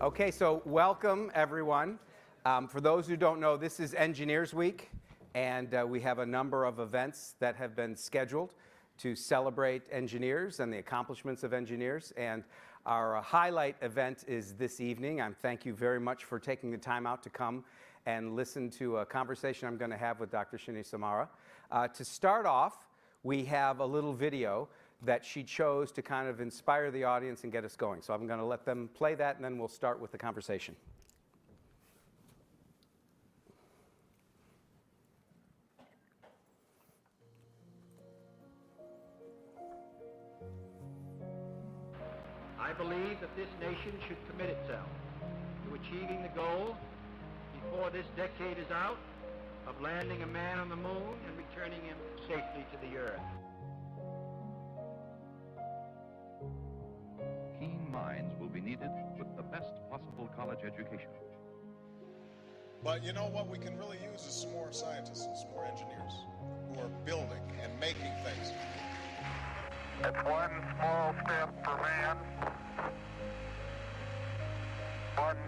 Okay, so welcome everyone. For those who don't know, this is Engineers Week, and we have a number of events that have been scheduled to celebrate engineers and the accomplishments of engineers. And our highlight event is this evening. Thank you very much for taking the time out to come and listen to a conversation I'm going to have with Dr. Shini Somara. To start off, we have a little video that she chose to kind of inspire the audience and get us going. So I'm going to let them play that, and then we'll start with the conversation. I believe that this nation should commit itself to achieving the goal before this decade is out of landing a man on the moon and returning him safely to the earth. Keen minds will be needed with the best possible college education. But you know what we can really use is some more scientists and some more engineers who are building and making things. It's one small step for man, one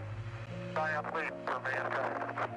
giant leap for mankind.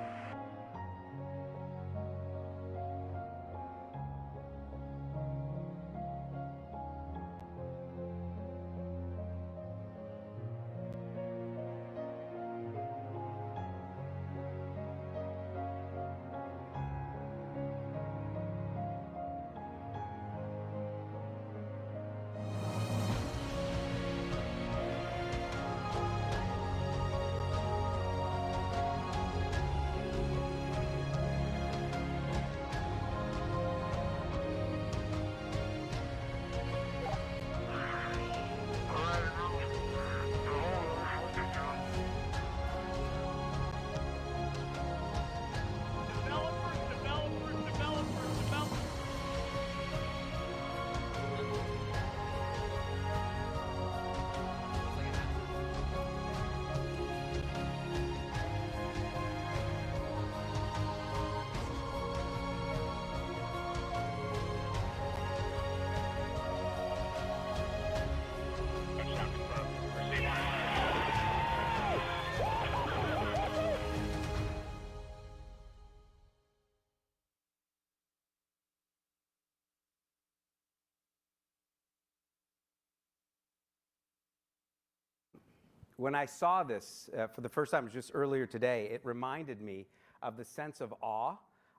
When I saw this for the first time, just earlier today, it reminded me of the sense of awe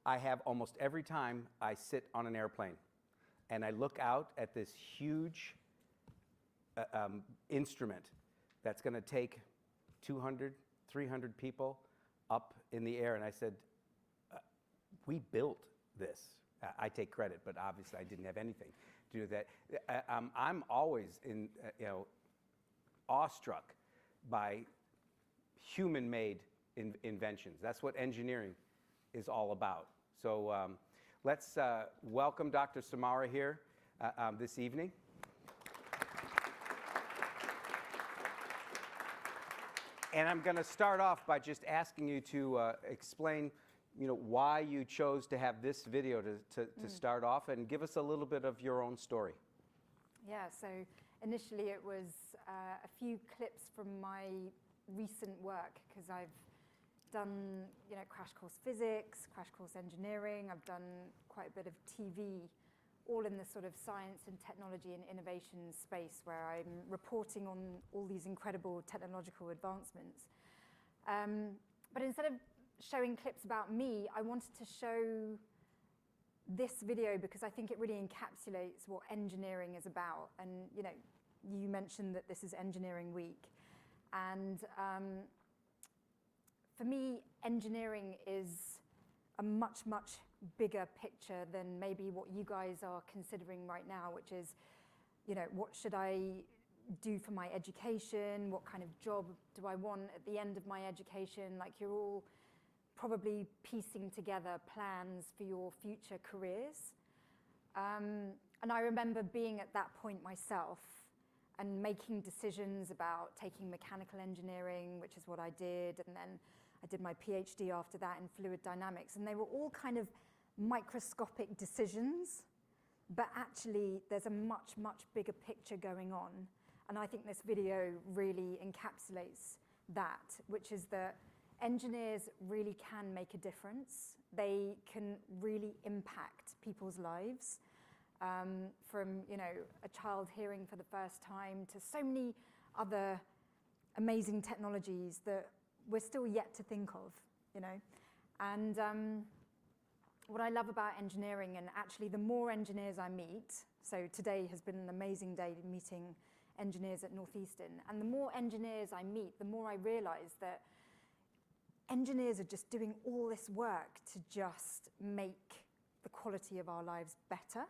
I have almost every time I sit on an airplane and I look out at this huge instrument that's going to take 200, 300 people up in the air. And I said, we built this. I take credit, but obviously I didn't have anything to do with that. I'm always awestruck by human-made inventions. That's what engineering is all about. So let's welcome Dr. Somara here this evening. And I'm going to start off by just asking you to explain, why you chose to have this video to start off, and give us a little bit of your own story. Yeah, so initially it was a few clips from my recent work, because I've done crash course physics, crash course engineering, I've done quite a bit of TV, all in the sort of science and technology and innovation space, where I'm reporting on all these incredible technological advancements. But instead of showing clips about me, I wanted to show this video because I think it really encapsulates what engineering is about. And you mentioned that this is Engineering Week, and for me, engineering is a much, much bigger picture than maybe what you guys are considering right now, which is, what should I do for my education? What kind of job do I want at the end of my education? Like, you're all probably piecing together plans for your future careers. And I remember being at that point myself and making decisions about taking mechanical engineering, which is what I did, and then I did my PhD after that in fluid dynamics, and they were all kind of microscopic decisions, but actually there's a much, much bigger picture going on. And I think this video really encapsulates that, which is that engineers really can make a difference. They can really impact people's lives, from a child hearing for the first time to so many other amazing technologies that we're still yet to think of, And what I love about engineering, and actually the more engineers I meet, so today has been an amazing day meeting engineers at Northeastern, and the more engineers I meet, the more I realize that engineers are just doing all this work to just make the quality of our lives better.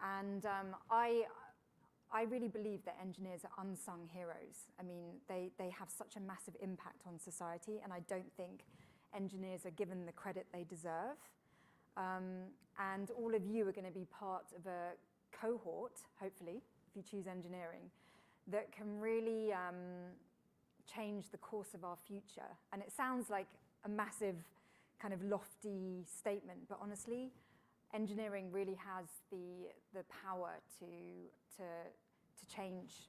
And I really believe that engineers are unsung heroes. I mean, they have such a massive impact on society, and I don't think engineers are given the credit they deserve. And all of you are going to be part of a cohort, hopefully, if you choose engineering, that can really change the course of our future. And it sounds like a massive kind of lofty statement, but honestly, engineering really has the power to change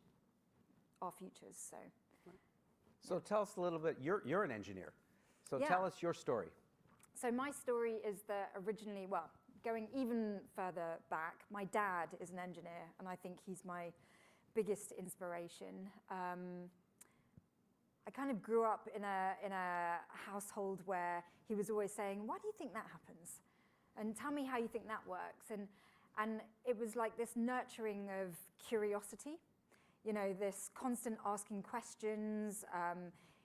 our futures. So tell us a little bit, you're an engineer, so Yeah. tell us your story. So my story is that originally, well, going even further back, my dad is an engineer, and I think he's my biggest inspiration. I kind of grew up in a household where he was always saying, "Why do you think that happens? And tell me how you think that works." And it was like this nurturing of curiosity, this constant asking questions.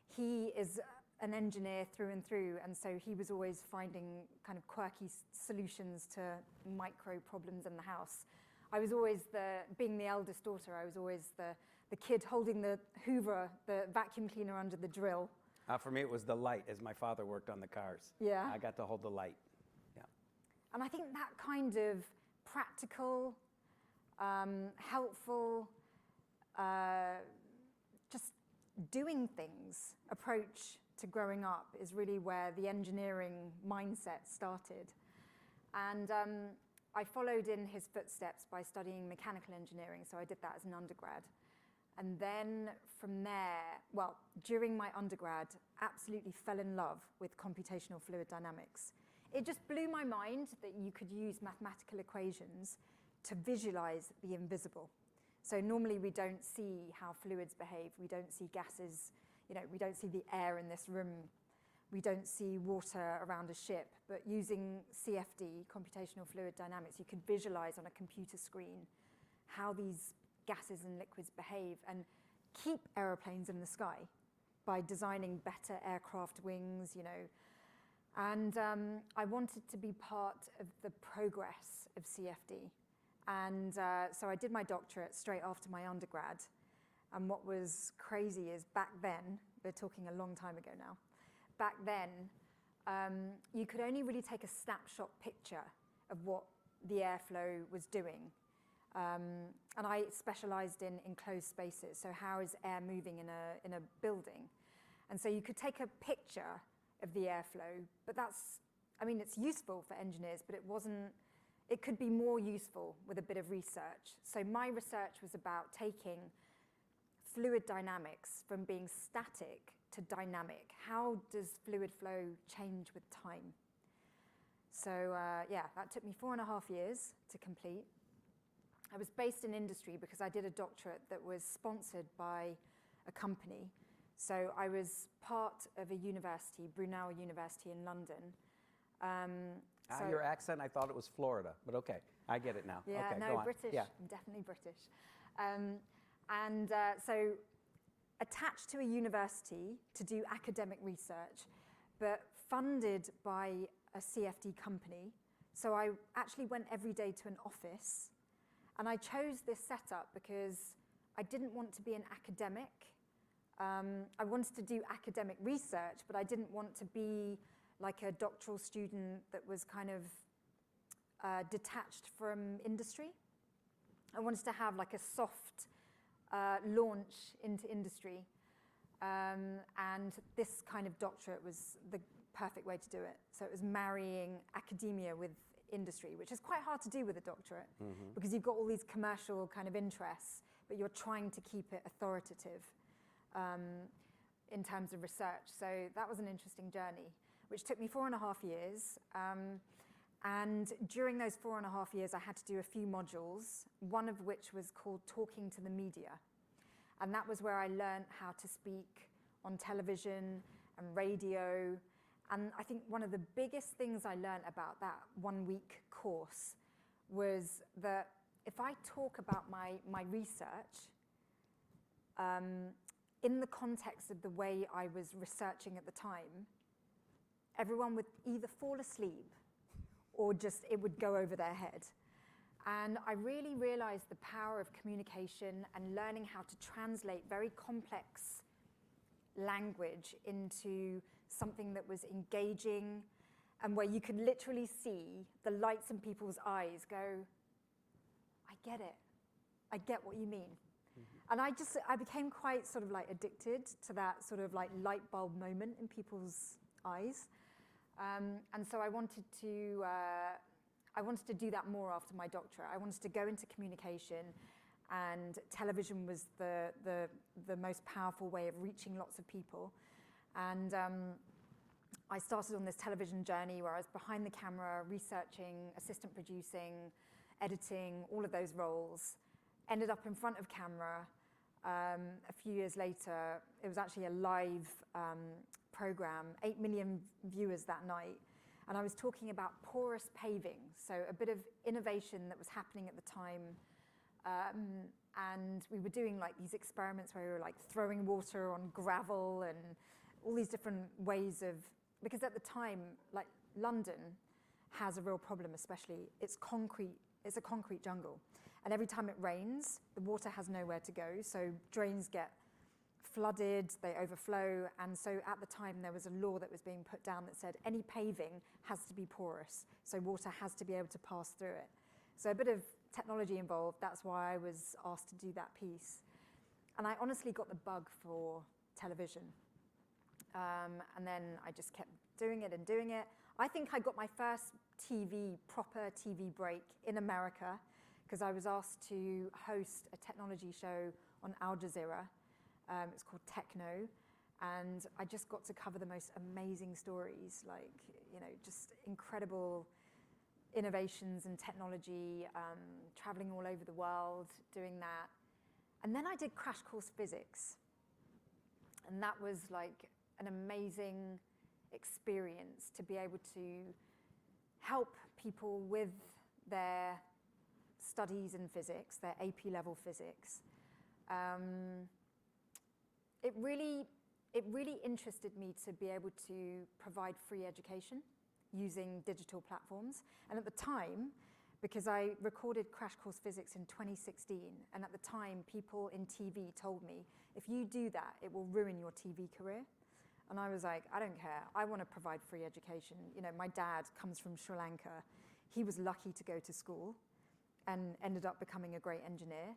He is an engineer through and through, and so he was always finding kind of quirky solutions to micro problems in the house. I was always being the eldest daughter, I was always the kid holding the Hoover, the vacuum cleaner under the drill. For me, it was the light, as my father worked on the cars. Yeah. I got to hold the light. Yeah. And I think that kind of practical, helpful, just doing things approach to growing up is really where the engineering mindset started. And I followed in his footsteps by studying mechanical engineering, so I did that as an undergrad. And then from there, well, during my undergrad, absolutely fell in love with computational fluid dynamics. It just blew my mind that you could use mathematical equations to visualize the invisible. So normally we don't see how fluids behave. We don't see gases, we don't see the air in this room. We don't see water around a ship. But using CFD, computational fluid dynamics, you could visualize on a computer screen how these gases and liquids behave and keep aeroplanes in the sky by designing better aircraft wings, And I wanted to be part of the progress of CFD. And so I did my doctorate straight after my undergrad. And what was crazy is back then, we're talking a long time ago now, back then, you could only really take a snapshot picture of what the airflow was doing. And I specialized in enclosed spaces, so how is air moving in a building? And so you could take a picture of the airflow, but it's useful for engineers, but it could be more useful with a bit of research. So my research was about taking fluid dynamics from being static to dynamic. How does fluid flow change with time? So that took me 4.5 years to complete. I was based in industry because I did a doctorate that was sponsored by a company. So I was part of a university, Brunel University in London. Your accent, I thought it was Florida, but okay, I get it now. Yeah, okay, no, go on. British. Yeah. I'm definitely British. So attached to a university to do academic research, but funded by a CFD company. So I actually went every day to an office, and I chose this setup because I didn't want to be an academic. I wanted to do academic research, but I didn't want to be like a doctoral student that was kind of detached from industry. I wanted to have like a soft launch into industry. And this kind of doctorate was the perfect way to do it. So it was marrying academia with industry, which is quite hard to do with a doctorate, because you've got all these commercial kind of interests, but you're trying to keep it authoritative. in terms of research. So that was an interesting journey, which took me 4.5 years. And during those 4.5 years, I had to do a few modules, one of which was called Talking to the Media. And that was where I learned how to speak on television and radio. And I think one of the biggest things I learned about that 1-week course was that if I talk about my research, in the context of the way I was researching at the time, everyone would either fall asleep or just it would go over their head. And I really realized the power of communication and learning how to translate very complex language into something that was engaging and where you could literally see the lights in people's eyes go, I get it. I get what you mean. And I became quite sort of like addicted to that sort of like light bulb moment in people's eyes. And so I wanted to do that more after my doctorate. I wanted to go into communication, and television was the most powerful way of reaching lots of people. And I started on this television journey where I was behind the camera, researching, assistant producing, editing, all of those roles. Ended up in front of camera. A few years later, it was actually a live program, 8 million viewers that night. And I was talking about porous paving, so a bit of innovation that was happening at the time. And we were doing like these experiments where we were like throwing water on gravel and all these different ways of, because at the time, like London has a real problem, especially, it's a concrete jungle. And every time it rains, the water has nowhere to go, so drains get flooded, they overflow, and so at the time there was a law that was being put down that said any paving has to be porous, so water has to be able to pass through it. So a bit of technology involved, that's why I was asked to do that piece. And I honestly got the bug for television. And then I just kept doing it and doing it. I think I got my first proper TV break in America, because I was asked to host a technology show on Al Jazeera. It's called Techno, and I just got to cover the most amazing stories, like, you know, just incredible innovations in technology, traveling all over the world, doing that. And then I did Crash Course Physics, and that was like an amazing experience to be able to help people with their studies in physics, their AP level physics. It really interested me to be able to provide free education using digital platforms. And at the time, because I recorded Crash Course Physics in 2016, and at the time people in TV told me, if you do that, it will ruin your TV career. And I was like, I don't care, I want to provide free education. You know, my dad comes from Sri Lanka. He was lucky to go to school and ended up becoming a great engineer.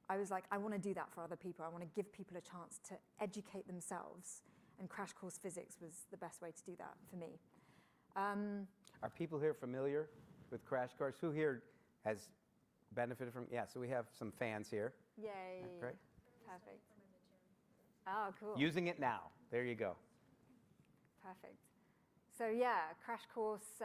I was like, I want to do that for other people. I want to give people a chance to educate themselves. And Crash Course Physics was the best way to do that for me. Are people here familiar with Crash Course? Who here has benefited from? Yeah, so we have some fans here. Yay. Great. Perfect. Oh, cool. Using it now. There you go. Perfect. So yeah, Crash Course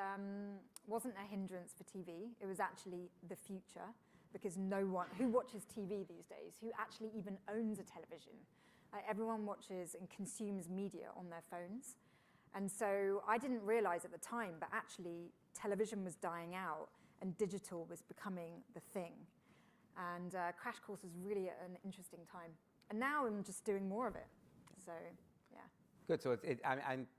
wasn't a hindrance for TV. It was actually the future, because no one, who watches TV these days? Who actually even owns a television? Everyone watches and consumes media on their phones. And so I didn't realize at the time, but actually television was dying out and digital was becoming the thing. And Crash Course was really an interesting time. And now I'm just doing more of it. So, yeah. Good. So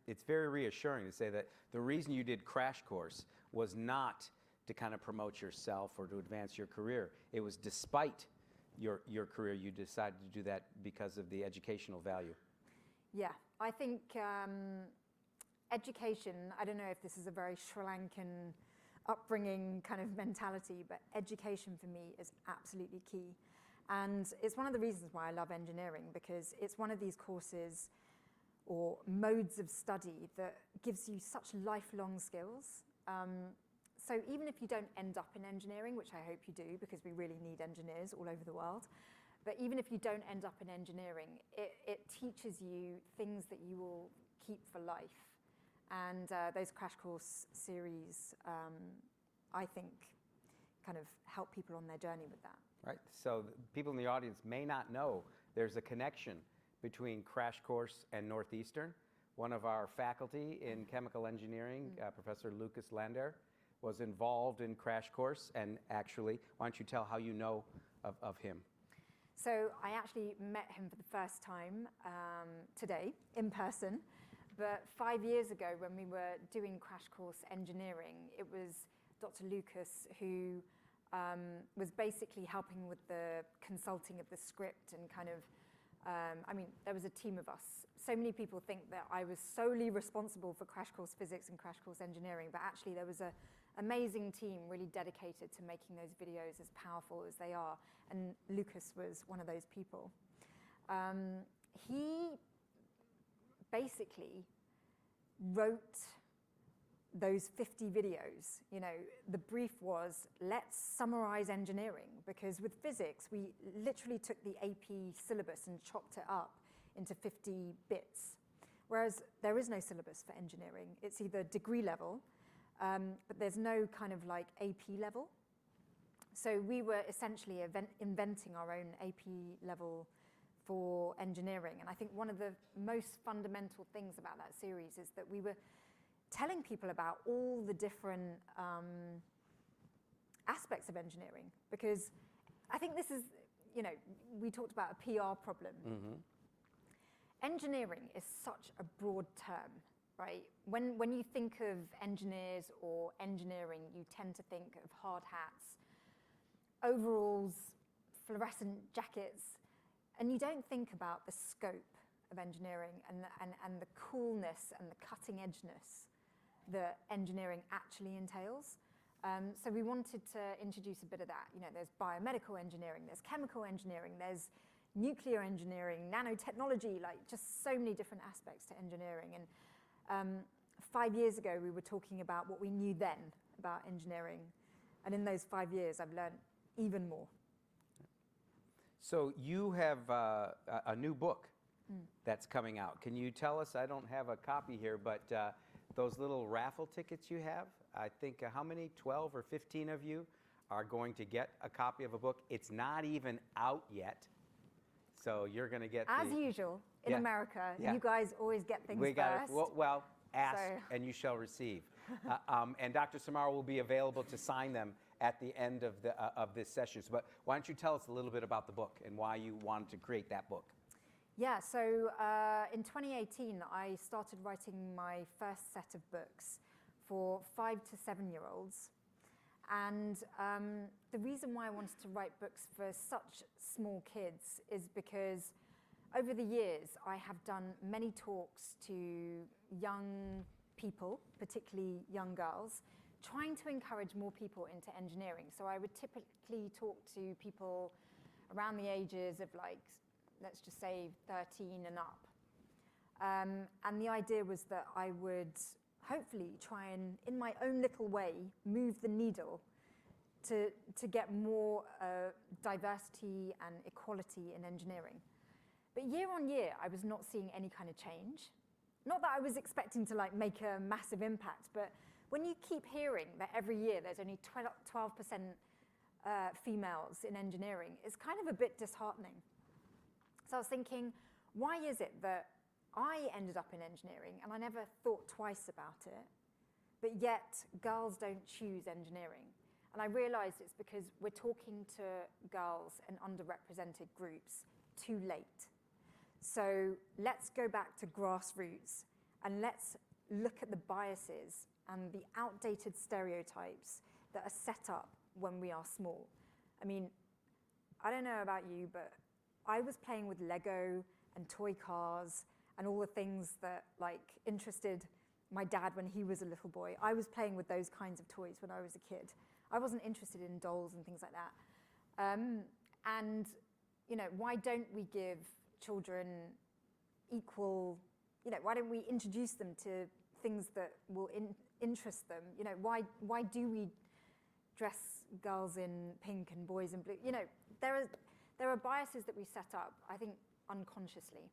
it's very reassuring to say that the reason you did Crash Course was not to kind of promote yourself or to advance your career. It was despite your career, you decided to do that because of the educational value. Yeah, I think education, I don't know if this is a very Sri Lankan upbringing kind of mentality, but education for me is absolutely key. And it's one of the reasons why I love engineering, because it's one of these courses or modes of study that gives you such lifelong skills. So even if you don't end up in engineering, which I hope you do, because we really need engineers all over the world, But even if you don't end up in engineering, it teaches you things that you will keep for life. And those crash course series, I think, kind of help people on their journey with that. Right. So people in the audience may not know there's a connection between Crash Course and Northeastern. One of our faculty in chemical engineering, Professor Lucas Lander, was involved in Crash Course. And actually, why don't you tell how you know of him? So I actually met him for the first time today in person. But 5 years ago, when we were doing Crash Course Engineering, it was Dr. Lucas who was basically helping with the consulting of the script and kind of, I mean, there was a team of us. So many people think that I was solely responsible for Crash Course Physics and Crash Course Engineering, but actually there was an amazing team really dedicated to making those videos as powerful as they are, and Lucas was one of those people. He basically wrote those 50 videos. You know, the brief was, let's summarize engineering, because with physics, we literally took the AP syllabus and chopped it up into 50 bits. Whereas there is no syllabus for engineering. It's either degree level, but there's no kind of like AP level. So we were essentially inventing our own AP level for engineering. And I think one of the most fundamental things about that series is that we were telling people about all the different aspects of engineering, because I think this is, you know, we talked about a PR problem. Engineering is such a broad term, right? When you think of engineers or engineering, you tend to think of hard hats, overalls, fluorescent jackets, and you don't think about the scope of engineering and the coolness and the cutting edgeness that engineering actually entails. So we wanted to introduce a bit of that. You know, there's biomedical engineering, there's chemical engineering, there's nuclear engineering, nanotechnology, like just so many different aspects to engineering. And 5 years ago, we were talking about what we knew then about engineering. And in those 5 years, I've learned even more. So you have a new book that's coming out. Can you tell us, I don't have a copy here, but those little raffle tickets you have, I think how many, 12 or 15 of you are going to get a copy of a book? It's not even out yet. So you're going to get As usual, in America, you guys always get things first. Well, ask and you shall receive. And Dr. Somara will be available to sign them at the end of this session. So, but why don't you tell us a little bit about the book and why you wanted to create that book? Yeah, so in 2018, I started writing my first set of books for 5 to 7-year-olds. And the reason why I wanted to write books for such small kids is because over the years, I have done many talks to young people, particularly young girls, trying to encourage more people into engineering. So I would typically talk to people around the ages of, like, let's just say 13 and up. And the idea was that I would hopefully try and, in my own little way, move the needle to get more diversity and equality in engineering. But year on year, I was not seeing any kind of change. Not that I was expecting to like make a massive impact, but when you keep hearing that every year there's only 12% females in engineering, it's kind of a bit disheartening. So I was thinking, why is it that I ended up in engineering and I never thought twice about it, but yet girls don't choose engineering? And I realized it's because we're talking to girls and underrepresented groups too late. So let's go back to grassroots and let's look at the biases and the outdated stereotypes that are set up when we are small. I mean, I don't know about you, but I was playing with Lego and toy cars and all the things that like interested my dad when he was a little boy. I was playing with those kinds of toys when I was a kid. I wasn't interested in dolls and things like that. And you know, why don't we give children equal, you know, why don't we introduce them to things that will interest them? You know, why do we dress girls in pink and boys in blue? You know, there are biases that we set up, I think, unconsciously.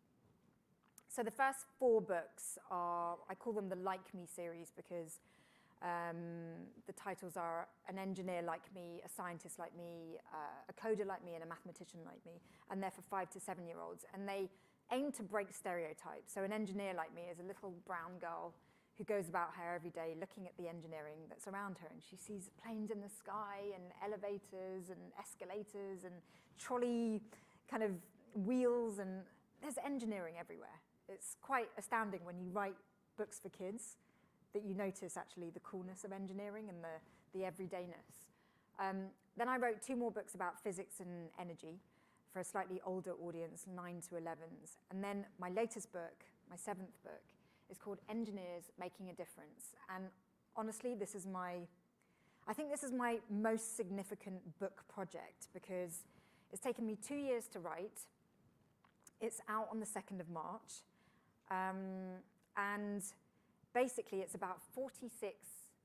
So the first 4 books are, I call them the Like Me series because the titles are An Engineer Like Me, A Scientist Like Me, A Coder Like Me, and A Mathematician Like Me. And they're for 5 to 7-year-olds. And they aim to break stereotypes. So an engineer like me is a little brown girl who goes about her every day looking at the engineering that's around her. And she sees planes in the sky and elevators and escalators and trolley kind of wheels. And there's engineering everywhere. It's quite astounding when you write books for kids that you notice actually the coolness of engineering and the everydayness. Then I wrote 2 more books about physics and energy for a slightly older audience, 9 to 11s. And then my latest book, my 7th book, is called Engineers Making a Difference. And honestly, I think this is my most significant book project because it's taken me 2 years to write. It's out on the 2nd of March. And basically, it's about 46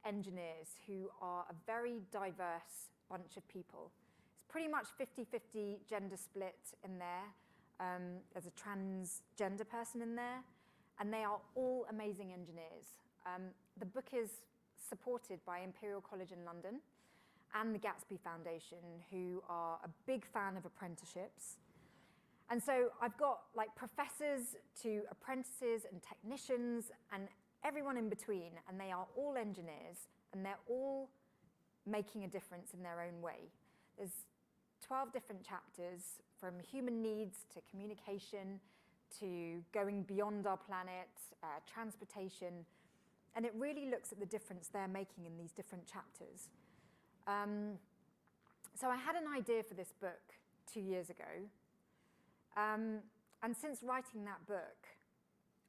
engineers who are a very diverse bunch of people. It's pretty much 50-50 gender split in there. There's a transgender person in there, and they are all amazing engineers. The book is supported by Imperial College in London and the Gatsby Foundation, who are a big fan of apprenticeships. And so I've got like professors to apprentices and technicians and everyone in between, and they are all engineers, and they're all making a difference in their own way. There's 12 different chapters, from human needs to communication to going beyond our planet, transportation, and it really looks at the difference they're making in these different chapters. So I had an idea for this book 2 years ago, and since writing that book,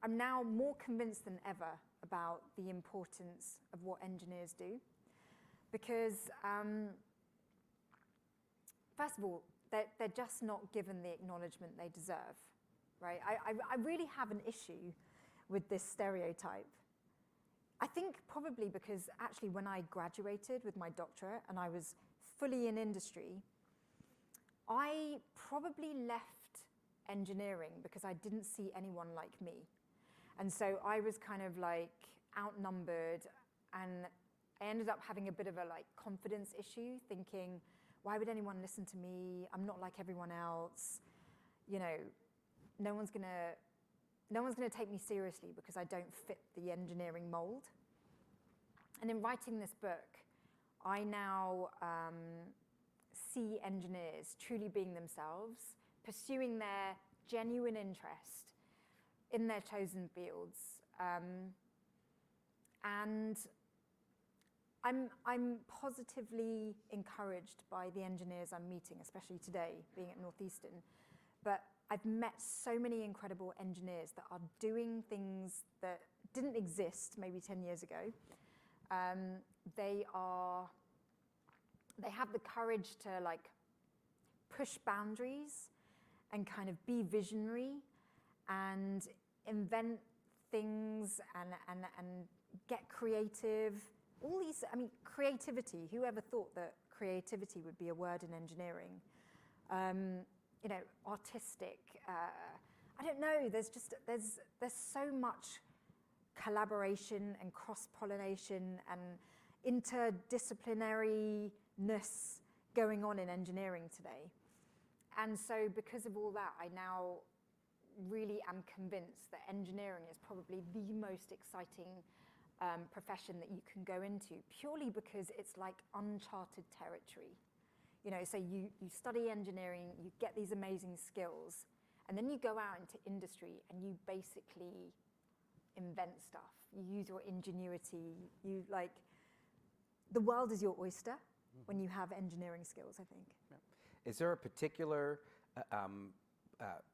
I'm now more convinced than ever about the importance of what engineers do. Because, first of all, they're just not given the acknowledgement they deserve, right? I really have an issue with this stereotype. I think probably because actually when I graduated with my doctorate and I was fully in industry, I probably left engineering because I didn't see anyone like me. And so I was kind of like outnumbered, and I ended up having a bit of a like confidence issue, thinking, why would anyone listen to me? I'm not like everyone else. You know, no one's gonna take me seriously because I don't fit the engineering mold. And in writing this book, I now see engineers truly being themselves, pursuing their genuine interest in their chosen fields. And I'm positively encouraged by the engineers I'm meeting, especially today, being at Northeastern. But I've met so many incredible engineers that are doing things that didn't exist maybe 10 years ago. They have the courage to like push boundaries and kind of be visionary and invent things and get creative. All these, I mean, creativity. Whoever thought that creativity would be a word in engineering? You know, artistic. I don't know. There's so much collaboration and cross-pollination and interdisciplinariness going on in engineering today. And so because of all that, I now really am convinced that engineering is probably the most exciting profession that you can go into, purely because it's like uncharted territory. You know, so you study engineering, you get these amazing skills, and then you go out into industry and you basically invent stuff. You use your ingenuity. You like, the world is your oyster when you have engineering skills, I think. Yeah. Is there a particular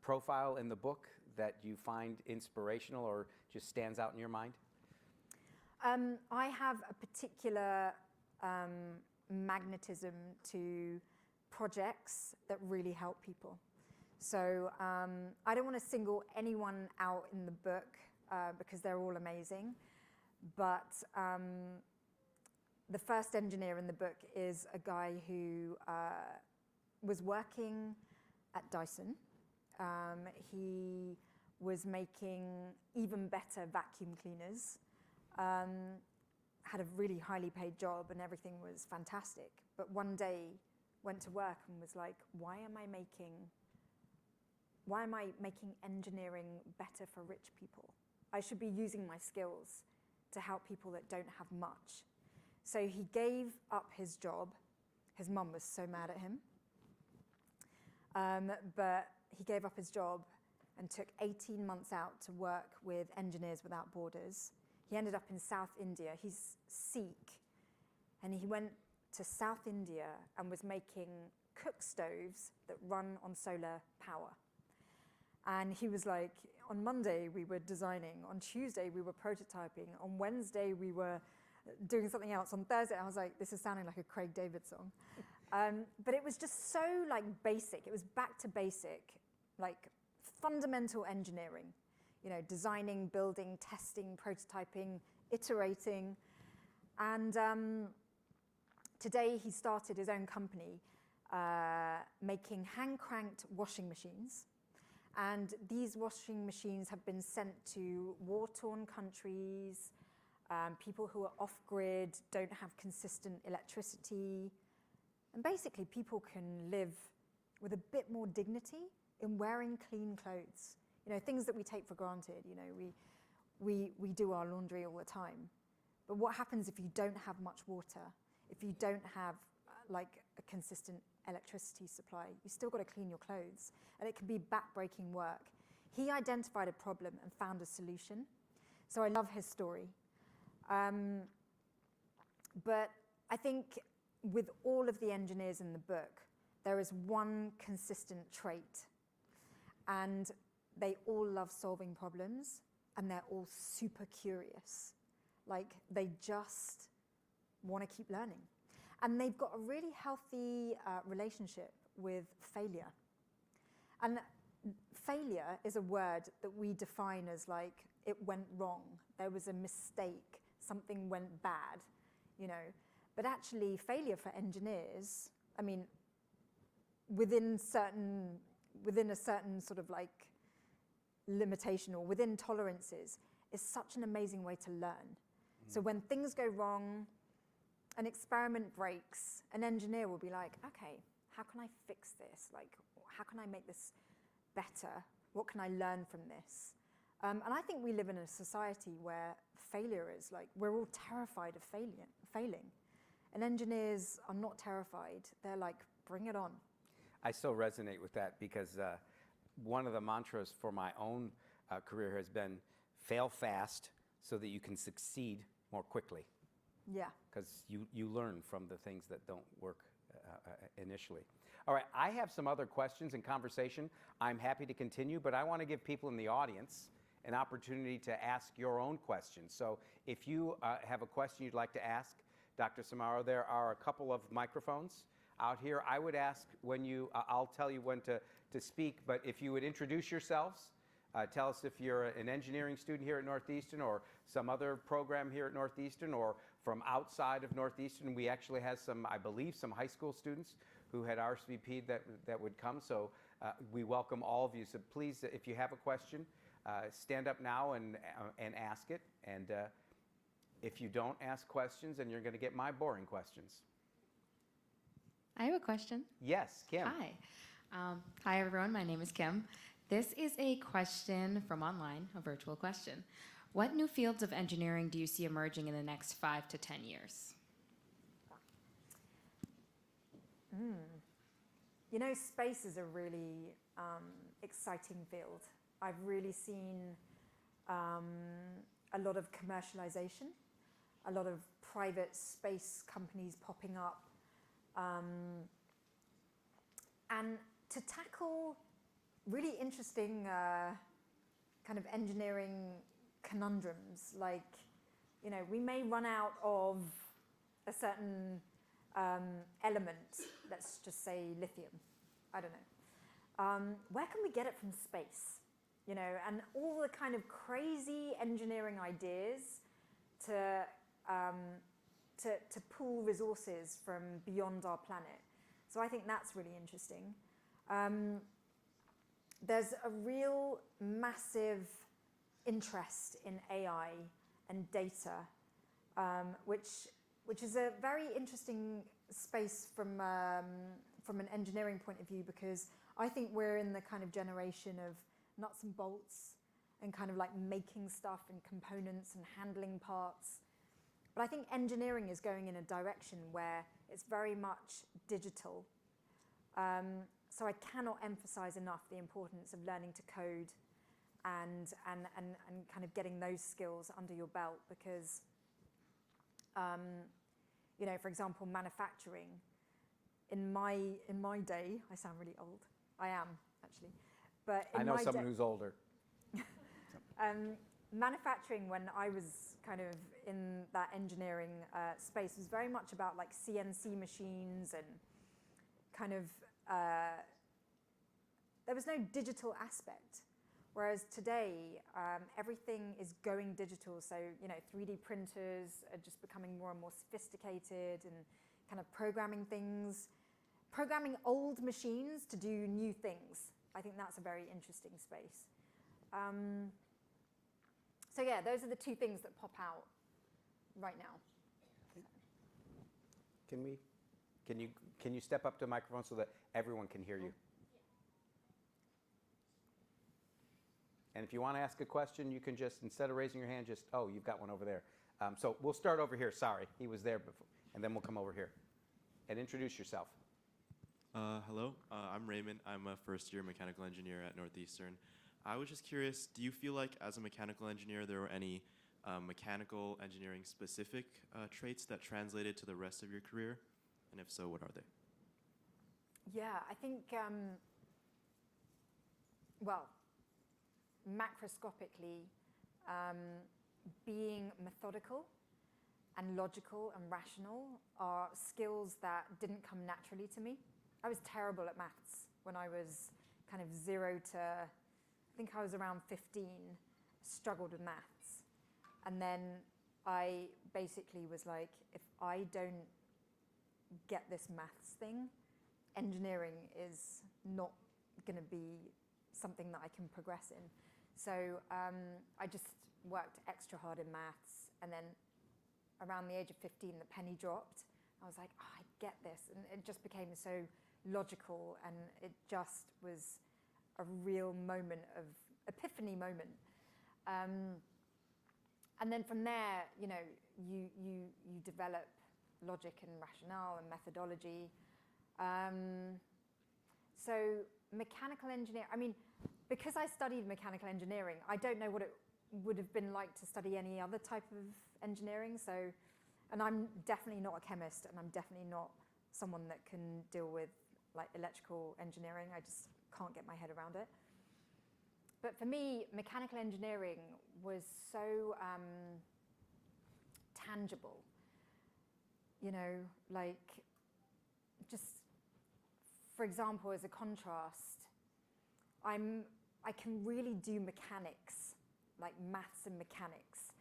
profile in the book that you find inspirational or just stands out in your mind? I have a particular magnetism to projects that really help people. So I don't want to single anyone out in the book because they're all amazing. But the first engineer in the book is a guy who was working at Dyson. He was making even better vacuum cleaners, had a really highly paid job, and everything was fantastic. But one day went to work and was like, why am I making engineering better for rich people? I should be using my skills to help people that don't have much. So he gave up his job. His mum was so mad at him. But he gave up his job and took 18 months out to work with Engineers Without Borders. He ended up in South India. He's Sikh. And he went to South India and was making cook stoves that run on solar power. And he was like, on Monday we were designing, on Tuesday we were prototyping, on Wednesday we were doing something else, on Thursday I was like, this is sounding like a Craig David song. But it was just so like basic, it was back to basic, like fundamental engineering, you know, designing, building, testing, prototyping, iterating. And today he started his own company making hand-cranked washing machines. And these washing machines have been sent to war-torn countries, people who are off-grid, don't have consistent electricity. And basically, people can live with a bit more dignity in wearing clean clothes. You know, things that we take for granted. You know, we do our laundry all the time. But what happens if you don't have much water? If you don't have like a consistent electricity supply, you still got to clean your clothes, and it can be back-breaking work. He identified a problem and found a solution. So I love his story. But I think with all of the engineers in the book, there is one consistent trait, and they all love solving problems, and they're all super curious. Like, they just want to keep learning. And they've got a really healthy relationship with failure. And failure is a word that we define as like, it went wrong, there was a mistake, something went bad, you know. But actually, failure for engineers, I mean, within a certain sort of like limitation or within tolerances, is such an amazing way to learn. So when things go wrong, an experiment breaks, an engineer will be like, okay, how can I fix this? Like, how can I make this better? What can I learn from this? And I think we live in a society where failure is like, we're all terrified of failing. And engineers are not terrified. They're like, bring it on. I so resonate with that because one of the mantras for my own career has been fail fast so that you can succeed more quickly. Yeah. Because you learn from the things that don't work initially. All right, I have some other questions and conversation. I'm happy to continue, but I want to give people in the audience an opportunity to ask your own questions. So if you have a question you'd like to ask Dr. Somara, there are a couple of microphones out here. I would ask when you, I'll tell you when to speak, but if you would introduce yourselves, tell us if you're an engineering student here at Northeastern or some other program here at Northeastern or from outside of Northeastern. We actually have some, I believe, some high school students who had RSVP'd that would come. So we welcome all of you. So please, if you have a question, stand up now and ask it. And if you don't ask questions, then you're going to get my boring questions. I have a question. Yes, Kim. Hi. Hi, everyone. My name is Kim. This is a question from online, a virtual question. What new fields of engineering do you see emerging in the next 5 to 10 years? You know, space is a really exciting field. I've really seen a lot of commercialization, a lot of private space companies popping up. And to tackle really interesting kind of engineering conundrums, like, you know, we may run out of a certain element, let's just say lithium, I don't know. Where can we get it from space? You know, and all the kind of crazy engineering ideas to pool resources from beyond our planet. So I think that's really interesting. there's a real massive interest in AI and data, which is a very interesting space from an engineering point of view, because I think we're in the kind of generation of nuts and bolts and kind of like making stuff and components and handling parts. But I think engineering is going in a direction where it's very much digital. So I cannot emphasize enough the importance of learning to code and kind of getting those skills under your belt, because, you know, for example, manufacturing. In my day, I sound really old. I am, actually. But in I know my someone who's older. Manufacturing, when I was kind of in that engineering space, was very much about like CNC machines and kind of, there was no digital aspect. Whereas today, everything is going digital. So, you know, 3D printers are just becoming more and more sophisticated, and kind of programming things, programming old machines to do new things. I think that's a very interesting space. So yeah, those are the two things that pop out right now. Can you step up to the microphone so that everyone can hear you? And if you want to ask a question, you can just, instead of raising your hand, just, oh, you've got one over there. So we'll start over here. Sorry, he was there before. And then we'll come over here. And introduce yourself. Hello, I'm Raymond. I'm a first-year mechanical engineer at Northeastern. I was just curious, do you feel like as a mechanical engineer there were any mechanical engineering specific traits that translated to the rest of your career? And if so, what are they? Yeah, I think, well, macroscopically, being methodical and logical and rational are skills that didn't come naturally to me. I was terrible at maths when I was kind of 0 to, I think I was around 15, struggled with maths. And then I basically was like, if I don't get this maths thing, engineering is not going to be something that I can progress in. So I just worked extra hard in maths, and then around the age of 15, the penny dropped. I was like, oh, I get this. And it just became so logical, and it just was a real moment of epiphany moment. And then from there, you know, you develop logic and rationale and methodology. So mechanical engineering, I mean, because I studied mechanical engineering, I don't know what it would have been like to study any other type of engineering. So, and I'm definitely not a chemist, and I'm definitely not someone that can deal with like electrical engineering. I just can't get my head around it. But for me, mechanical engineering was so tangible. You know, like just, for example, as a contrast, I can really do mechanics, like maths and mechanics.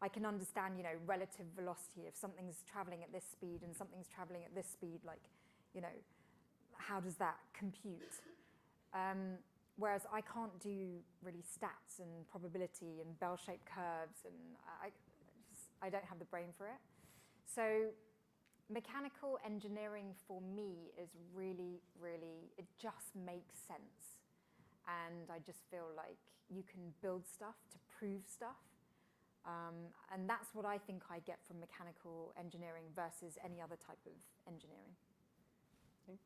I can understand, you know, relative velocity. If something's traveling at this speed and something's traveling at this speed, like, you know, how does that compute? Whereas I can't do really stats and probability and bell-shaped curves, and I don't have the brain for it. So mechanical engineering for me is really, really, it just makes sense. And I just feel like you can build stuff to prove stuff. And that's what I think I get from mechanical engineering versus any other type of engineering. Okay.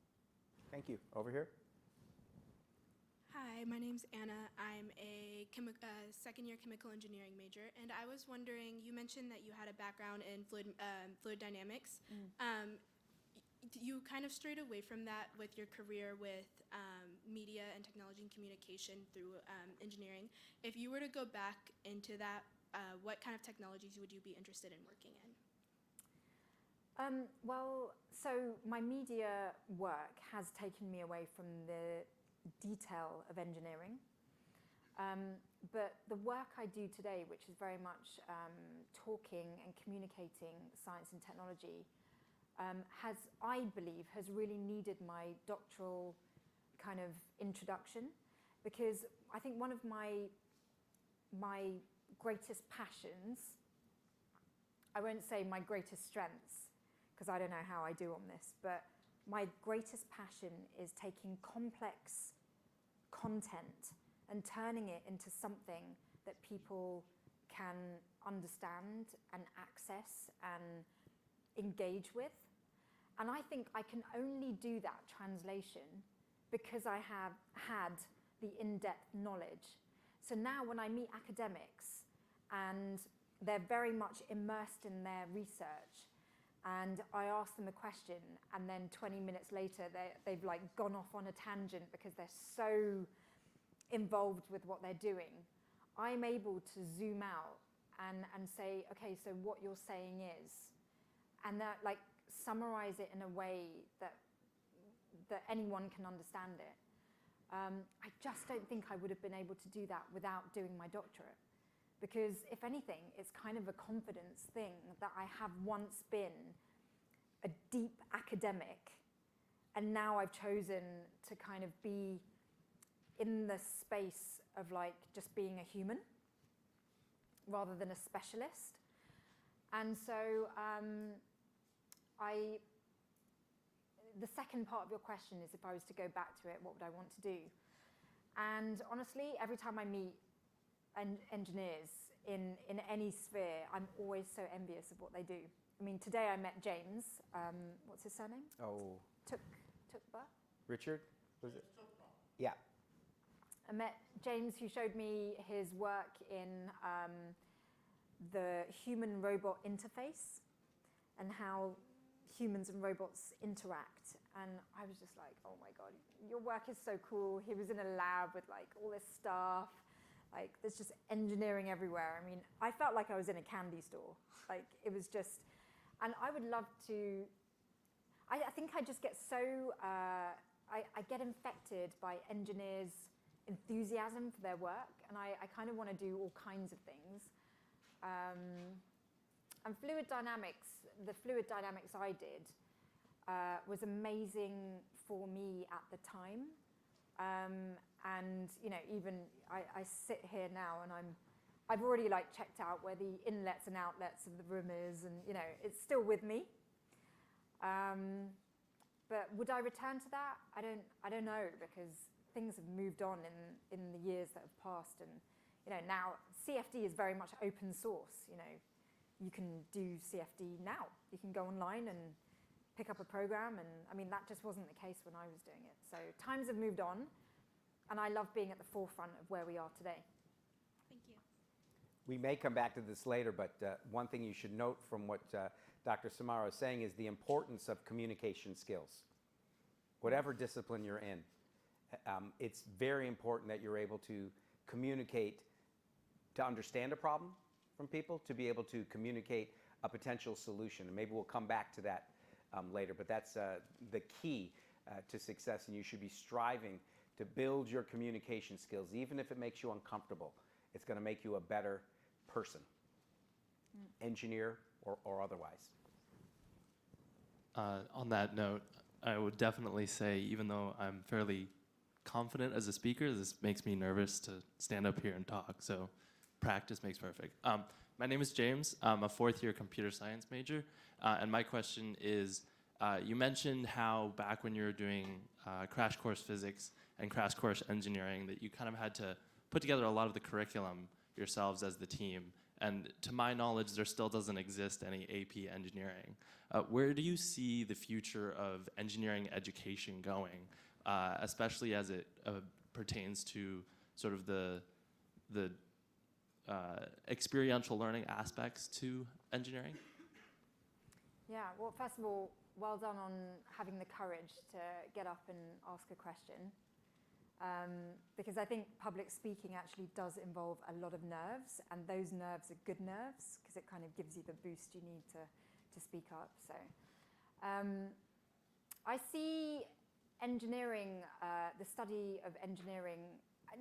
Thank you. Over here. Hi, my name's Anna. I'm a second-year chemical engineering major, and I was wondering, you mentioned that you had a background in fluid dynamics. You kind of strayed away from that with your career with media and technology and communication through engineering. If you were to go back into that, what kind of technologies would you be interested in working in? Well, so my media work has taken me away from the detail of engineering. But the work I do today, which is very much talking and communicating science and technology, I believe, has really needed my doctoral kind of introduction, because I think one of my greatest passions, I won't say my greatest strengths, because I don't know how I do on this, but my greatest passion is taking complex content and turning it into something that people can understand and access and engage with. And I think I can only do that translation because I have had the in-depth knowledge. So now when I meet academics and they're very much immersed in their research, and I ask them a question, and then 20 minutes later they've like gone off on a tangent because they're so involved with what they're doing, I'm able to zoom out and say, okay, so what you're saying is, and that like summarize it in a way that anyone can understand it. I just don't think I would have been able to do that without doing my doctorate. Because if anything, it's kind of a confidence thing that I have once been a deep academic, and now I've chosen to kind of be in the space of like just being a human rather than a specialist. And so the second part of your question is, if I was to go back to it, what would I want to do? And honestly, every time I meet engineers in any sphere, I'm always so envious of what they do. I mean, today I met James. What's his surname? Oh. Tukba? Richard? Was it? Yeah. I met James, who showed me his work in the human-robot interface and how humans and robots interact. And I was just like, oh my God, your work is so cool. He was in a lab with like all this stuff. Like, there's just engineering everywhere. I mean, I felt like I was in a candy store. Like, it was just, and I would love to, I think I just get so, I get infected by engineers' enthusiasm for their work, and I kind of want to do all kinds of things. And fluid dynamics, the fluid dynamics I did was amazing for me at the time. And you know, even I sit here now and I've already like checked out where the inlets and outlets of the room is, and you know, it's still with me. But would I return to that? I don't know, because things have moved on in the years that have passed, and you know, now CFD is very much open source. You know, you can do CFD now. You can go online and pick up a program, and I mean, that just wasn't the case when I was doing it. So times have moved on, and I love being at the forefront of where we are today. Thank you. We may come back to this later, but one thing you should note from what Dr. Somara is saying is the importance of communication skills. Whatever discipline you're in, it's very important that you're able to communicate, to understand a problem from people, to be able to communicate a potential solution. And maybe we'll come back to that later, but that's the key to success, and you should be striving to build your communication skills. Even if it makes you uncomfortable, it's going to make you a better person, engineer or otherwise. On that note, I would definitely say, even though I'm fairly confident as a speaker, this makes me nervous to stand up here and talk, so practice makes perfect. My name is James. I'm a fourth-year computer science major, and my question is, you mentioned how back when you were doing crash course physics and crash course engineering that you kind of had to put together a lot of the curriculum yourselves as the team. And to my knowledge, there still doesn't exist any AP engineering. Where do you see the future of engineering education going, especially as it pertains to sort of the experiential learning aspects to engineering? Yeah, well, first of all, well done on having the courage to get up and ask a question. Because I think public speaking actually does involve a lot of nerves, and those nerves are good nerves because it kind of gives you the boost you need to speak up. So I see engineering, the study of engineering.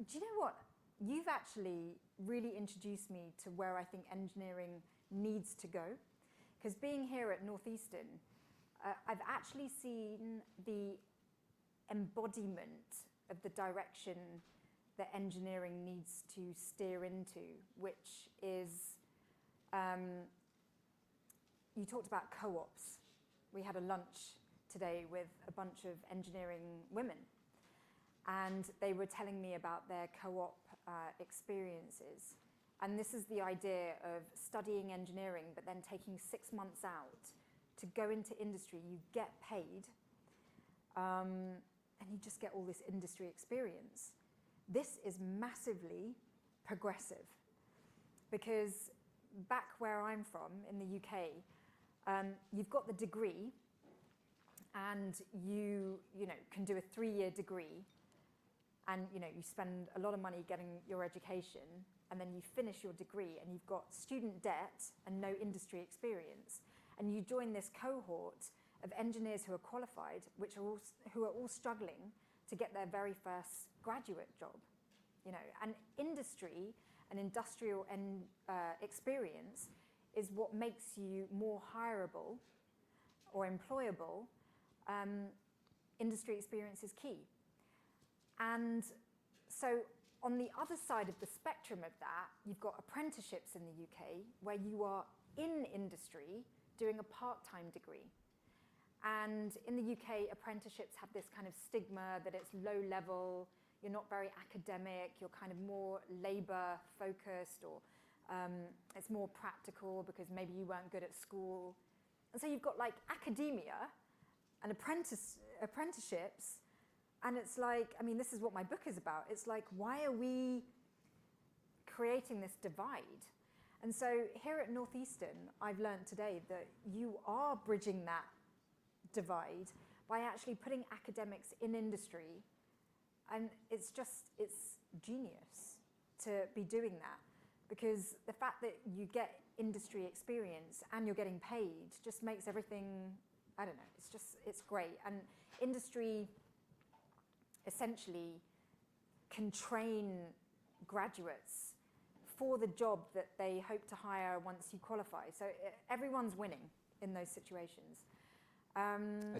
Do you know what? You've actually really introduced me to where I think engineering needs to go. Because being here at Northeastern, I've actually seen the embodiment of the direction that engineering needs to steer into, which is, you talked about co-ops. We had a lunch today with a bunch of engineering women, and they were telling me about their co-op experiences. And this is the idea of studying engineering, but then taking 6 months out to go into industry. You get paid, and you just get all this industry experience. This is massively progressive, because back where I'm from, in the UK, you've got the degree, and you can do a 3-year degree, and you spend a lot of money getting your education, and then you finish your degree, and you've got student debt and no industry experience, and you join this cohort of engineers who are qualified, who are all struggling to get their very first graduate job. And industry and industrial experience is what makes you more hireable or employable. Industry experience is key. And so on the other side of the spectrum of that, you've got apprenticeships in the UK where you are in industry doing a part-time degree. And in the UK, apprenticeships have this kind of stigma that it's low level, you're not very academic, you're kind of more labor focused, or it's more practical because maybe you weren't good at school. And so you've got like academia and apprenticeships, and it's like, I mean, this is what my book is about. It's like, why are we creating this divide? And so here at Northeastern, I've learned today that you are bridging that divide by actually putting academics in industry. And it's genius to be doing that, because the fact that you get industry experience and you're getting paid just makes everything, I don't know, it's great. And industry essentially can train graduates for the job that they hope to hire once you qualify. So everyone's winning in those situations.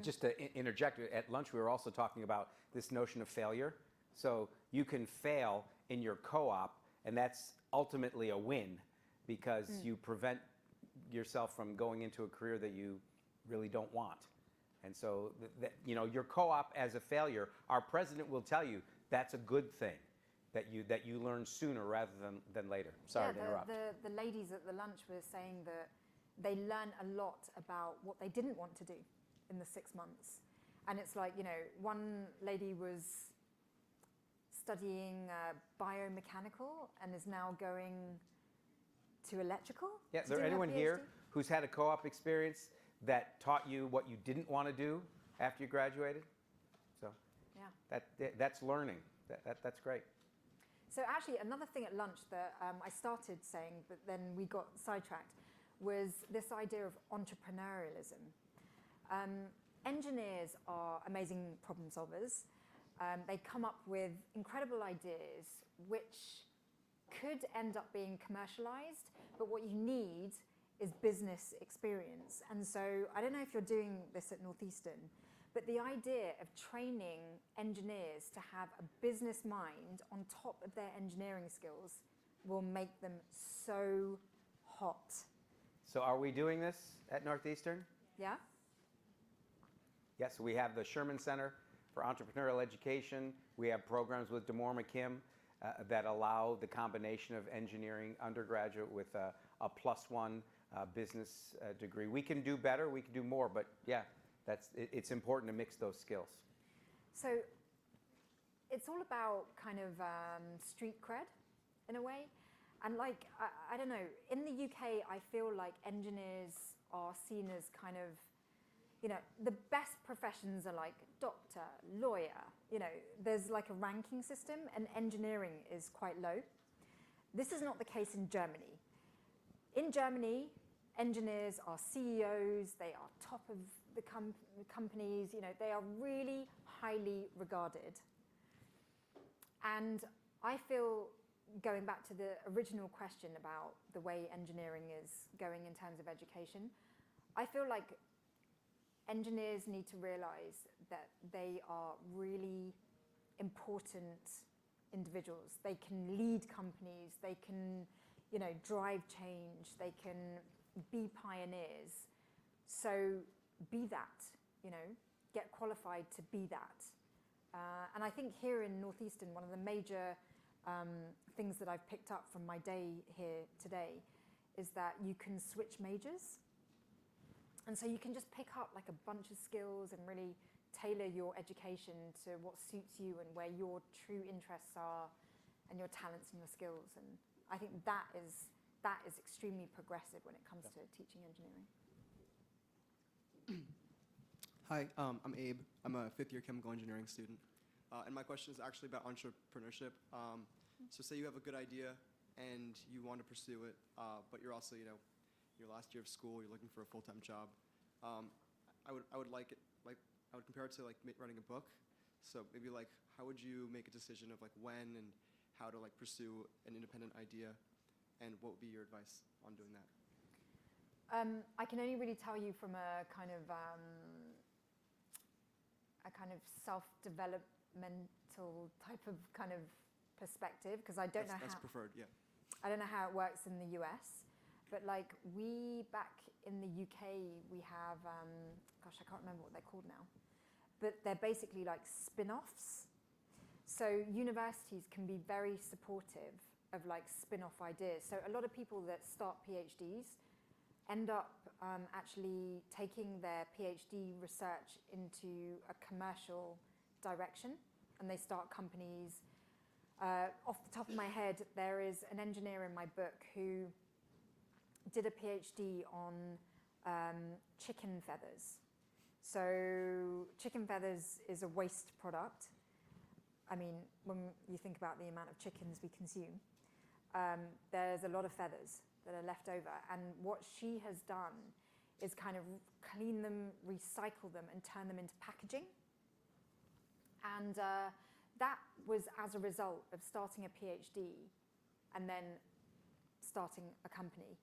Just to interject, at lunch we were also talking about this notion of failure. So you can fail in your co-op, and that's ultimately a win, because you prevent yourself from going into a career that you really don't want. And so, your co-op as a failure, our president will tell you that's a good thing, that you learn sooner rather than later. Sorry to interrupt. The ladies at the lunch were saying that they learn a lot about what they didn't want to do in the 6 months. And it's like, one lady was studying biomechanical and is now going to electrical. Yeah, is there anyone here who's had a co-op experience that taught you what you didn't want to do after you graduated? So yeah, that's learning. That's great. So actually, another thing at lunch that I started saying, but then we got sidetracked, was this idea of entrepreneurialism. Engineers are amazing problem solvers. They come up with incredible ideas which could end up being commercialized, but what you need is business experience. And so I don't know if you're doing this at Northeastern, but the idea of training engineers to have a business mind on top of their engineering skills will make them so hot. So are we doing this at Northeastern? Yeah? Yes, we have the Sherman Center for Entrepreneurial Education. We have programs with DeMoore McKim that allow the combination of engineering undergraduate with a +1 business degree. We can do better, we can do more, but yeah, it's important to mix those skills. So it's all about kind of street cred in a way. And like, I don't know, in the UK, I feel like engineers are seen as kind of, the best professions are like doctor, lawyer, there's like a ranking system, and engineering is quite low. This is not the case in Germany. In Germany, engineers are CEOs, they are top of the companies, they are really highly regarded. And I feel, going back to the original question about the way engineering is going in terms of education, I feel like engineers need to realize that they are really important individuals. They can lead companies. They can, drive change. They can be pioneers. So be that, get qualified to be that. And I think here in Northeastern, one of the major things that I've picked up from my day here today is that you can switch majors. And so you can just pick up like a bunch of skills and really tailor your education to what suits you and where your true interests are and your talents and your skills. And I think that is extremely progressive when it comes to teaching engineering. Hi, I'm Abe. I'm a fifth-year chemical engineering student. And my question is actually about entrepreneurship. So say you have a good idea and you want to pursue it, but you're also, your last year of school, you're looking for a full-time job. I would like it, I would compare it to writing a book. So maybe how would you make a decision of when and how to pursue an independent idea, and what would be your advice on doing that? I can only really tell you from a kind of self-developmental type of perspective, because I don't know how. That's preferred, yeah. I don't know how it works in the US, but we back in the UK, we have, gosh, I can't remember what they're called now, but they're basically spin-offs. So universities can be very supportive of spin-off ideas. So a lot of people that start PhDs end up actually taking their PhD research into a commercial direction, and they start companies. Off the top of my head, there is an engineer in my book who did a PhD on chicken feathers. So chicken feathers is a waste product. I mean, when you think about the amount of chickens we consume, there's a lot of feathers that are left over. And what she has done is kind of clean them, recycle them, and turn them into packaging. And that was as a result of starting a PhD and then starting a company.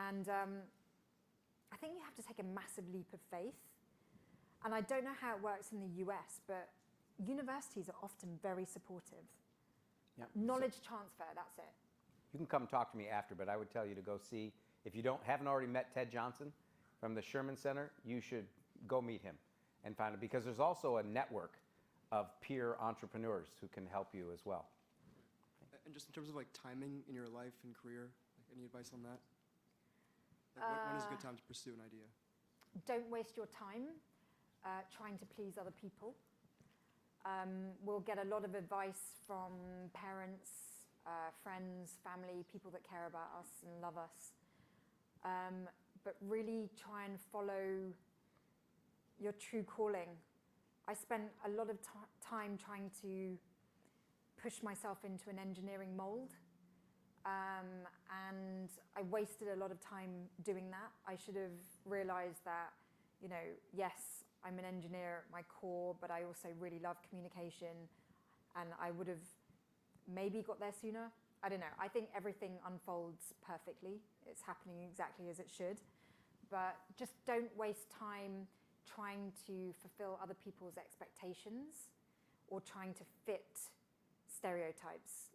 And I think you have to take a massive leap of faith. And I don't know how it works in the US, but universities are often very supportive. Yep. Knowledge transfer, that's it. You can come talk to me after, but I would tell you to go see, if you haven't already met Ted Johnson from the Sherman Center, you should go meet him and find it, because there's also a network of peer entrepreneurs who can help you as well. And just in terms of timing in your life and career, any advice on that? When is a good time to pursue an idea? Don't waste your time trying to please other people. We'll get a lot of advice from parents, friends, family, people that care about us and love us. But really try and follow your true calling. I spent a lot of time trying to push myself into an engineering mold. And I wasted a lot of time doing that. I should have realized that, yes, I'm an engineer at my core, but I also really love communication, and I would have maybe got there sooner. I don't know. I think everything unfolds perfectly. It's happening exactly as it should. But just don't waste time trying to fulfill other people's expectations or trying to fit stereotypes.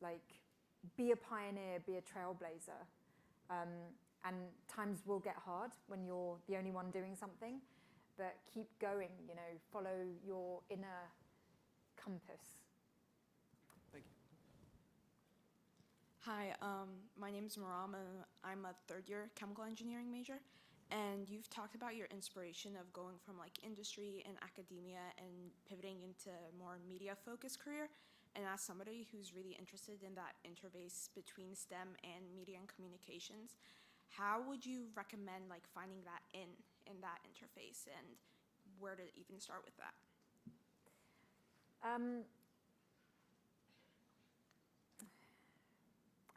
Be a pioneer, be a trailblazer. And times will get hard when you're the only one doing something, but keep going, follow your inner compass. Thank you. Hi, my name is Marama. I'm a third-year chemical engineering major, and you've talked about your inspiration of going from industry and academia and pivoting into a more media-focused career. And as somebody who's really interested in that interface between STEM and media and communications, how would you recommend finding that in that interface, and where to even start with that?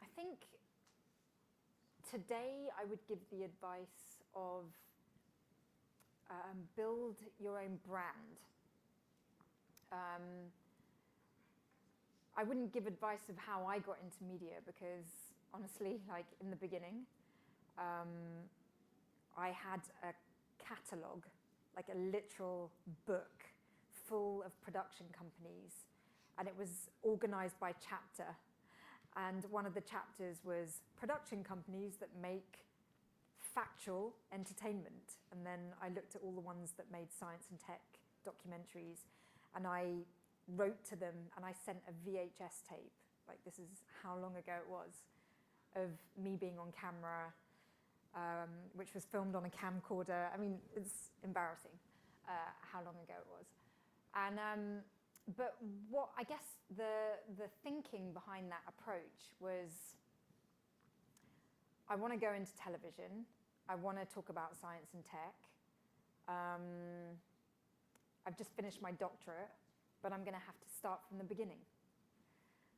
I think today I would give the advice of build your own brand. I wouldn't give advice of how I got into media, because honestly, in the beginning, I had a catalog, a literal book full of production companies and it was organized by chapter. And one of the chapters was production companies that make factual entertainment. And then I looked at all the ones that made science and tech documentaries, and I wrote to them, and I sent a VHS tape, like this is how long ago it was, of me being on camera, which was filmed on a camcorder. I mean, it's embarrassing how long ago it was. And but what I guess the thinking behind that approach was, I want to go into television. I want to talk about science and tech. I've just finished my doctorate, but I'm going to have to start from the beginning.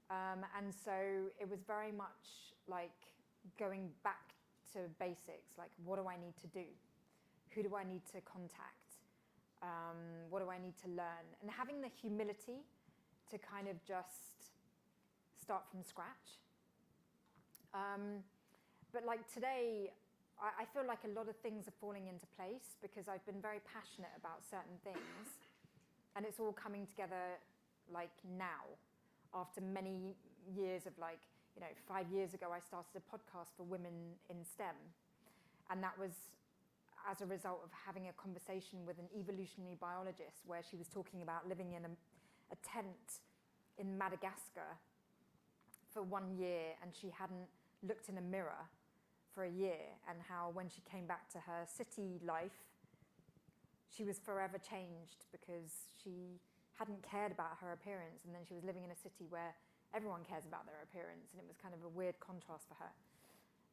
And so it was very much like going back to basics, like what do I need to do? Who do I need to contact? What do I need to learn? And having the humility to kind of just start from scratch. But like today, I feel like a lot of things are falling into place because I've been very passionate about certain things, and it's all coming together like now, after many years of like, 5 years ago I started a podcast for women in STEM, and that was as a result of having a conversation with an evolutionary biologist where she was talking about living in a tent in Madagascar for 1 year, and she hadn't looked in a mirror for a year, and how when she came back to her city life, she was forever changed because she hadn't cared about her appearance, and then she was living in a city where everyone cares about their appearance, and it was kind of a weird contrast for her.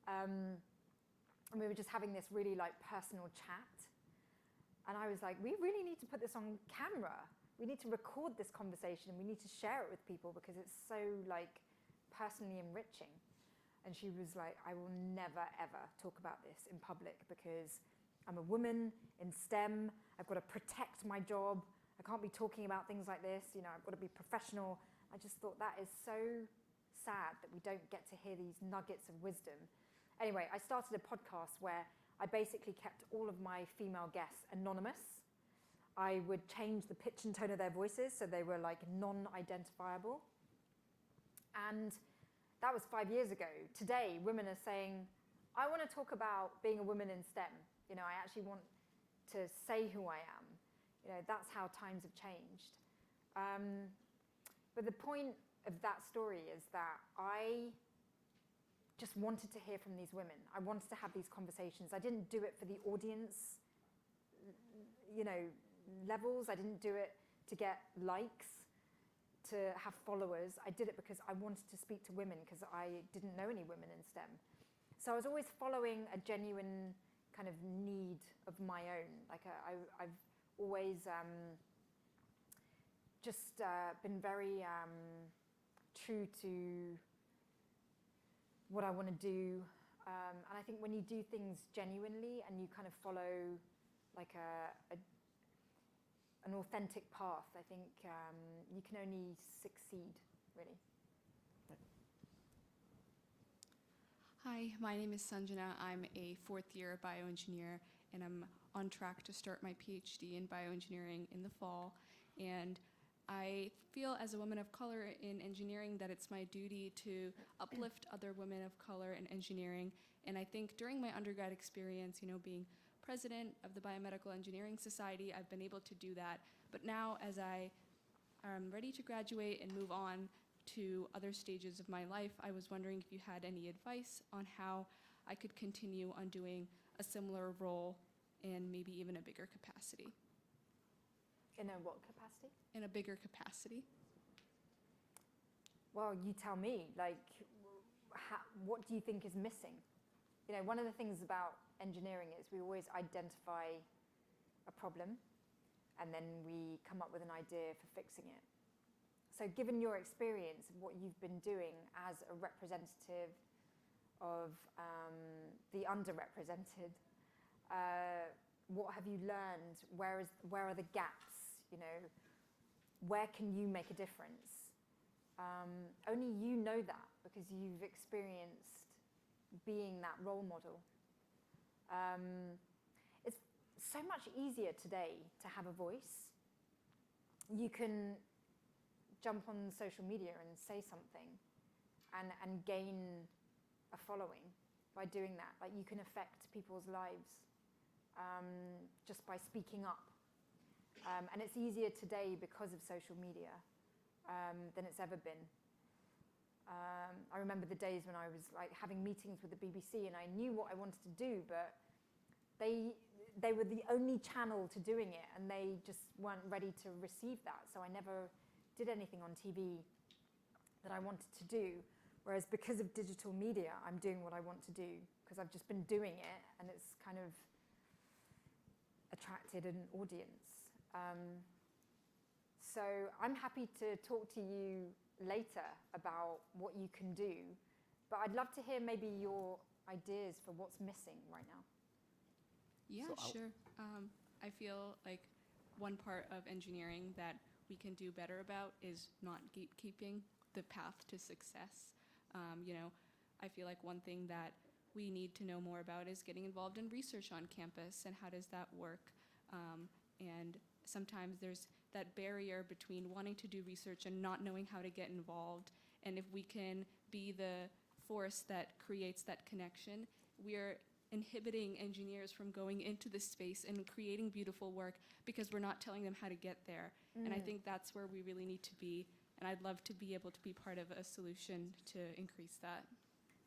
And we were just having this really like personal chat, and I was like, we really need to put this on camera. We need to record this conversation, and we need to share it with people because it's so like personally enriching. And she was like, I will never, ever talk about this in public because I'm a woman in STEM. I've got to protect my job. I can't be talking about things like this. I've got to be professional. I just thought that is so sad that we don't get to hear these nuggets of wisdom. Anyway, I started a podcast where I basically kept all of my female guests anonymous. I would change the pitch and tone of their voices so they were like non-identifiable. And that was 5 years ago. Today, women are saying, I want to talk about being a woman in STEM. I actually want to say who I am. That's how times have changed. But the point of that story is that I just wanted to hear from these women. I wanted to have these conversations. I didn't do it for the audience, levels. I didn't do it to get likes, to have followers. I did it because I wanted to speak to women because I didn't know any women in STEM. So I was always following a genuine kind of need of my own. Like I've always just been very true to what I want to do. And I think when you do things genuinely and you kind of follow like an authentic path, I think you can only succeed, really. Hi, my name is Sanjana. I'm a fourth-year bioengineer, and I'm on track to start my PhD in bioengineering in the fall. And I feel as a woman of color in engineering that it's my duty to uplift other women of color in engineering. And I think during my undergrad experience, being president of the Biomedical Engineering Society, I've been able to do that. But now, as I am ready to graduate and move on to other stages of my life, I was wondering if you had any advice on how I could continue on doing a similar role and maybe even a bigger capacity. In a what capacity? In a bigger capacity. Well, you tell me, like, what do you think is missing? One of the things about engineering is we always identify a problem and then we come up with an idea for fixing it. So given your experience of what you've been doing as a representative of the underrepresented, what have you learned? Where are the gaps? Where can you make a difference? Only you know that because you've experienced being that role model. It's so much easier today to have a voice. You can jump on social media and say something and gain a following by doing that. Like, you can affect people's lives just by speaking up. And it's easier today because of social media than it's ever been. I remember the days when I was like having meetings with the BBC and I knew what I wanted to do, but they were the only channel to doing it, and they just weren't ready to receive that. So I never did anything on TV that I wanted to do. Whereas because of digital media, I'm doing what I want to do because I've just been doing it, and it's kind of attracted an audience. So I'm happy to talk to you later about what you can do, but I'd love to hear maybe your ideas for what's missing right now. Yeah, sure. I feel like one part of engineering that we can do better about is not gatekeeping the path to success. I feel like one thing that we need to know more about is getting involved in research on campus and how does that work. And sometimes there's that barrier between wanting to do research and not knowing how to get involved. And if we can be the force that creates that connection, we're inhibiting engineers from going into this space and creating beautiful work because we're not telling them how to get there. And I think that's where we really need to be. And I'd love to be able to be part of a solution to increase that.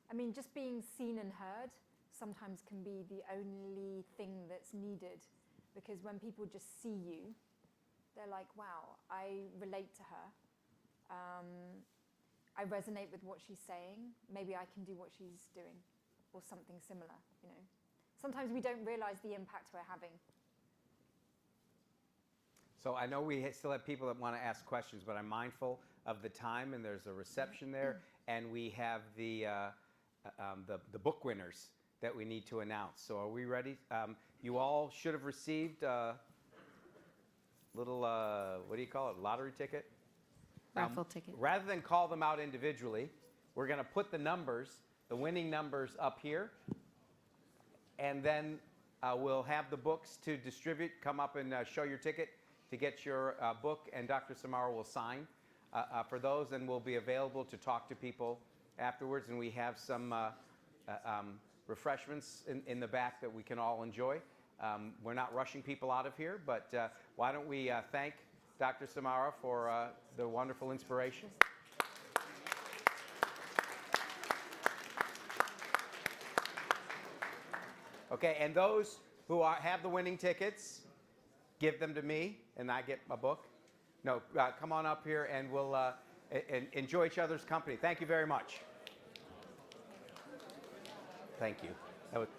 I mean, just being seen and heard sometimes can be the only thing that's needed, because when people just see you, they're like, wow, I relate to her. I resonate with what she's saying. Maybe I can do what she's doing, or something similar, you know. Sometimes we don't realize the impact we're having. So I know we still have people that want to ask questions, but I'm mindful of the time, and there's a reception there, and we have the book winners that we need to announce. So are we ready? You all should have received a little, what do you call it, lottery ticket? Raffle ticket. Rather than call them out individually, we're going to put the numbers, the winning numbers, up here, and then we'll have the books to distribute. Come up and show your ticket to get your book, and Dr. Somara will sign for those, and we'll be available to talk to people afterwards. And we have some refreshments in the back that we can all enjoy. We're not rushing people out of here, but why don't we thank Dr. Somara for the wonderful inspiration. Okay, and those who have the winning tickets, give them to me, and I get a book. No, come on up here, and we'll enjoy each other's company. Thank you very much. Thank you. That was